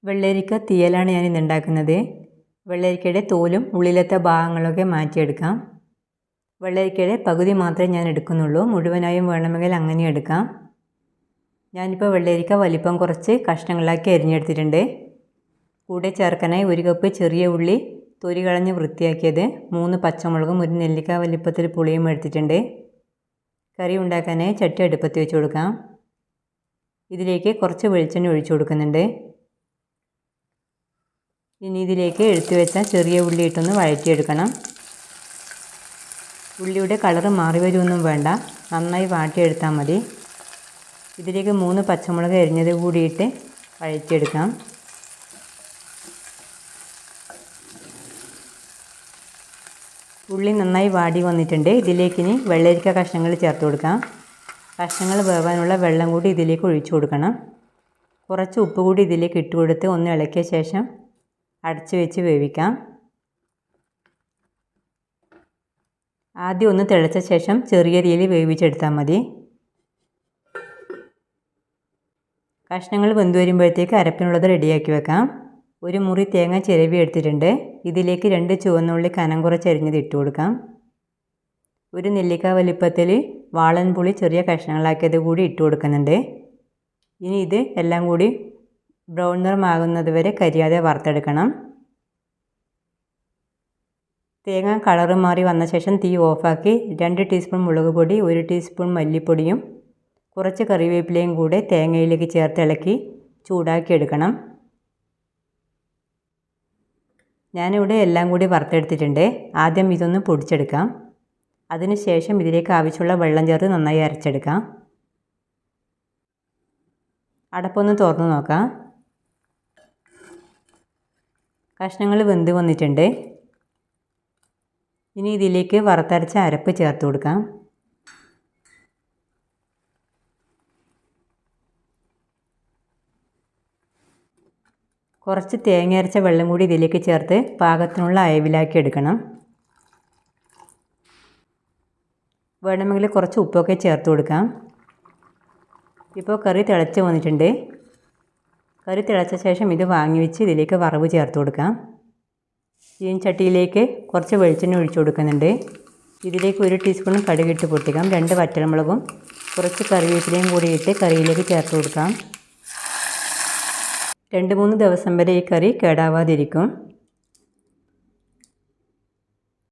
വെള്ളരിക്ക തീയലാണ് ഞാൻ ഇന്ന് ഉണ്ടാക്കുന്നത്. വെള്ളരിക്കയുടെ തോലും ഉള്ളിലത്തെ ഭാഗങ്ങളൊക്കെ മാറ്റിയെടുക്കാം. വെള്ളരിക്കയുടെ പകുതി മാത്രമേ ഞാൻ എടുക്കുന്നുള്ളൂ, മുഴുവനായും വേണമെങ്കിൽ അങ്ങനെ എടുക്കാം. ഞാനിപ്പോൾ വെള്ളരിക്ക വലിപ്പം കുറച്ച് കഷ്ണങ്ങളാക്കി അരിഞ്ഞെടുത്തിട്ടുണ്ട്. കൂടെ ചേർക്കാനായി 1 കപ്പ് ചെറിയ ഉള്ളി തൊലി കളഞ്ഞ് വൃത്തിയാക്കിയത്, 3 പച്ചമുളകും 1 നെല്ലിക്ക വലിപ്പത്തിൽ പുളിയും എടുത്തിട്ടുണ്ട്. കറി ഉണ്ടാക്കാനായി ചട്ടി അടുപ്പത്ത് വെച്ച് കൊടുക്കാം. ഇതിലേക്ക് കുറച്ച് വെളിച്ചെണ്ണ ഒഴിച്ചു കൊടുക്കുന്നുണ്ട്. ഇനി ഇതിലേക്ക് എടുത്തു വെച്ച ചെറിയ ഉള്ളി ഇട്ടൊന്ന് വഴറ്റിയെടുക്കണം. ഉള്ളിയുടെ കളറ് മാറി വരുമൊന്നും വേണ്ട, നന്നായി വാട്ടിയെടുത്താൽ മതി. ഇതിലേക്ക് 3 പച്ചമുളക് അരിഞ്ഞത് കൂടിയിട്ട് വഴറ്റിയെടുക്കാം. ഉള്ളി നന്നായി വാടി വന്നിട്ടുണ്ട്. ഇതിലേക്ക് ഇനി വെള്ളരിക്ക കഷ്ണങ്ങൾ ചേർത്ത് കൊടുക്കാം. കഷ്ണങ്ങൾ വേവാനുള്ള വെള്ളം കൂടി ഇതിലേക്ക് ഒഴിച്ചു കൊടുക്കണം. കുറച്ച് ഉപ്പ് കൂടി ഇതിലേക്ക് ഇട്ട് കൊടുത്ത് ഒന്ന് ഇളക്കിയ ശേഷം അടച്ച് വെച്ച് വേവിക്കാം. ആദ്യം ഒന്ന് തിളച്ച ശേഷം ചെറിയ തീയിൽ വേവിച്ചെടുത്താൽ മതി. കഷ്ണങ്ങൾ വെന്ത് വരുമ്പോഴത്തേക്ക് അരപ്പിനുള്ളത് റെഡിയാക്കി വെക്കാം. 1 മുറി തേങ്ങ ചിരവി എടുത്തിട്ടുണ്ട്. ഇതിലേക്ക് 2 ചുവന്നുള്ളി കനം കുറച്ച് അരിഞ്ഞത് ഇട്ട് കൊടുക്കാം. 1 നെല്ലിക്ക വലിപ്പത്തിൽ വാളൻ പുളി ചെറിയ കഷ്ണങ്ങളാക്കിയത് കൂടി ഇട്ട് കൊടുക്കുന്നുണ്ട്. ഇനി ഇത് എല്ലാം കൂടി ബ്രൗൺ നിറമാകുന്നത് വരെ കരിയാതെ വറുത്തെടുക്കണം. തേങ്ങ കളറ് മാറി വന്ന ശേഷം തീ ഓഫാക്കി 2 ടീസ്പൂൺ മുളക് പൊടി, 1 ടീസ്പൂൺ മല്ലിപ്പൊടിയും കുറച്ച് കറിവേപ്പിലയും കൂടെ തേങ്ങയിലേക്ക് ചേർത്ത് ഇളക്കി ചൂടാക്കി എടുക്കണം. ഞാനിവിടെ എല്ലാം കൂടി വറുത്തെടുത്തിട്ടുണ്ട്. ആദ്യം ഇതൊന്ന് പൊടിച്ചെടുക്കാം. അതിനുശേഷം ഇതിലേക്ക് ആവശ്യമുള്ള വെള്ളം ചേർത്ത് നന്നായി അരച്ചെടുക്കാം. അടപ്പൊന്ന് തുറന്ന് നോക്കാം. കഷ്ണങ്ങൾ വെന്ത് വന്നിട്ടുണ്ട്. ഇനി ഇതിലേക്ക് വറുത്തരച്ച അരപ്പ് ചേർത്ത് കൊടുക്കാം. കുറച്ച് തേങ്ങ അരച്ച വെള്ളം കൂടി ഇതിലേക്ക് ചേർത്ത് പാകത്തിനുള്ള അയവിലാക്കി എടുക്കണം. വേണമെങ്കിൽ കുറച്ച് ഉപ്പൊക്കെ ചേർത്ത് കൊടുക്കാം. ഇപ്പോൾ കറി തിളച്ച് വന്നിട്ടുണ്ട്. കറി തിളച്ച ശേഷം ഇത് വാങ്ങി വെച്ച് ഇതിലേക്ക് വറവ് ചേർത്ത് കൊടുക്കാം. ചീനച്ചട്ടിയിലേക്ക് കുറച്ച് വെളിച്ചെണ്ണ ഒഴിച്ചു കൊടുക്കുന്നുണ്ട്. ഇതിലേക്ക് 1 ടീസ്പൂൺ കടുകിട്ട് പൊട്ടിക്കാം. 2 വറ്റൽമുളകും കുറച്ച് കറിവേപ്പിലയും കൂടി ഇട്ട് കറിയിലേക്ക് ചേർത്ത് കൊടുക്കാം. 2-3 ദിവസം വരെ ഈ കറി കേടാവാതിരിക്കും.